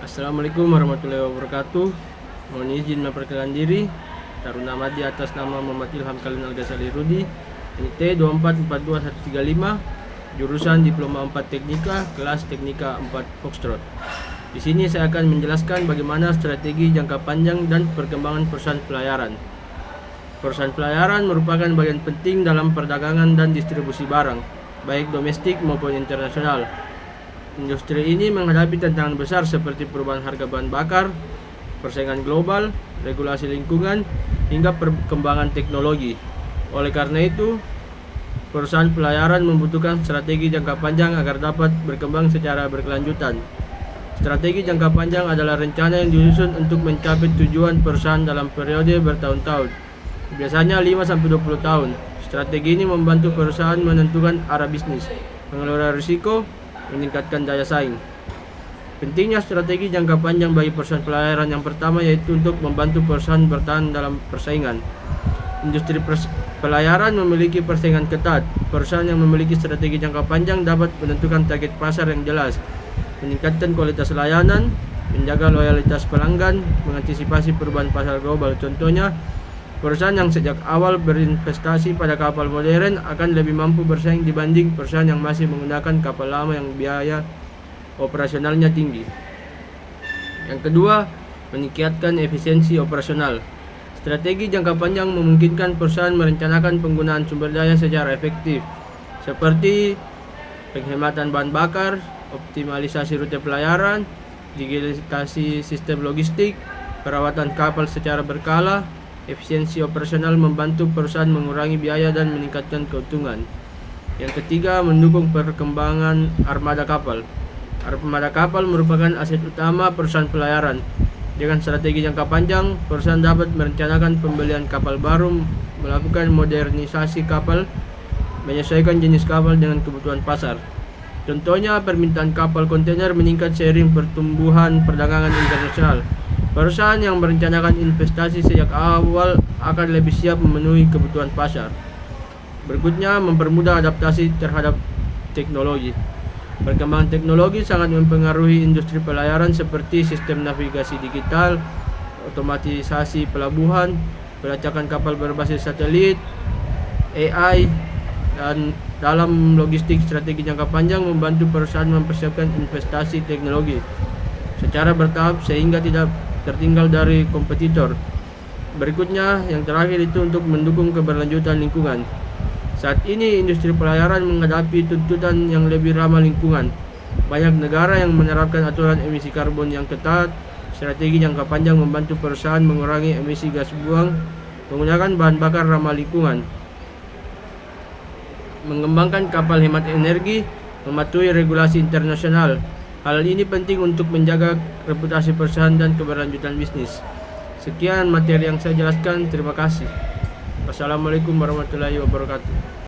Assalamualaikum warahmatullahi wabarakatuh. Mohon izin memperkenalkan diri. Taruh nama di atas nama Muhammad Ilham Khalil Al-Ghazali Rudi, NIT 2442135, jurusan Diploma 4 Teknika, kelas Teknika 4 Foxtrot. Di sini saya akan menjelaskan bagaimana strategi jangka panjang dan perkembangan perusahaan pelayaran. Perusahaan pelayaran merupakan bagian penting dalam perdagangan dan distribusi barang, baik domestik maupun internasional. Industri ini menghadapi tantangan besar seperti perubahan harga bahan bakar, persaingan global, regulasi lingkungan, hingga perkembangan teknologi. Oleh karena itu, perusahaan pelayaran membutuhkan strategi jangka panjang agar dapat berkembang secara berkelanjutan. Strategi jangka panjang adalah rencana yang disusun untuk mencapai tujuan perusahaan dalam periode bertahun-tahun, biasanya 5-20 tahun. Strategi ini membantu perusahaan menentukan arah bisnis, mengelola risiko, meningkatkan daya saing. Pentingnya strategi jangka panjang bagi perusahaan pelayaran yang pertama yaitu untuk membantu perusahaan bertahan dalam persaingan. Industri pelayaran memiliki persaingan ketat. Perusahaan yang memiliki strategi jangka panjang dapat menentukan target pasar yang jelas, meningkatkan kualitas layanan, menjaga loyalitas pelanggan, mengantisipasi perubahan pasar global. Contohnya, perusahaan yang sejak awal berinvestasi pada kapal modern akan lebih mampu bersaing dibanding perusahaan yang masih menggunakan kapal lama yang biaya operasionalnya tinggi. Yang kedua, meningkatkan efisiensi operasional. Strategi jangka panjang memungkinkan perusahaan merencanakan penggunaan sumber daya secara efektif, seperti penghematan bahan bakar, optimalisasi rute pelayaran, digitalisasi sistem logistik, perawatan kapal secara berkala. Efisiensi operasional membantu perusahaan mengurangi biaya dan meningkatkan keuntungan. Yang ketiga, mendukung perkembangan armada kapal. Armada kapal merupakan aset utama perusahaan pelayaran. Dengan strategi jangka panjang, perusahaan dapat merencanakan pembelian kapal baru, melakukan modernisasi kapal, menyesuaikan jenis kapal dengan kebutuhan pasar. Contohnya, permintaan kapal kontainer meningkat seiring pertumbuhan perdagangan internasional. Perusahaan yang merencanakan investasi sejak awal akan lebih siap memenuhi kebutuhan pasar. Berikutnya, mempermudah adaptasi terhadap teknologi. Perkembangan teknologi sangat mempengaruhi industri pelayaran seperti sistem navigasi digital, otomatisasi pelabuhan, pelacakan kapal berbasis satelit, AI, dan dalam logistik. Strategi jangka panjang membantu perusahaan mempersiapkan investasi teknologi secara bertahap sehingga tidak tertinggal dari kompetitor. Berikutnya, yang terakhir itu untuk mendukung keberlanjutan lingkungan. Saat ini industri pelayaran menghadapi tuntutan yang lebih ramah lingkungan. Banyak negara yang menerapkan aturan emisi karbon yang ketat. Strategi jangka panjang membantu perusahaan mengurangi emisi gas buang menggunakan bahan bakar ramah lingkungan, mengembangkan kapal hemat energi, mematuhi regulasi internasional. Hal ini penting untuk menjaga reputasi perusahaan dan keberlanjutan bisnis. Sekian materi yang saya jelaskan. Terima kasih. Wassalamualaikum warahmatullahi wabarakatuh.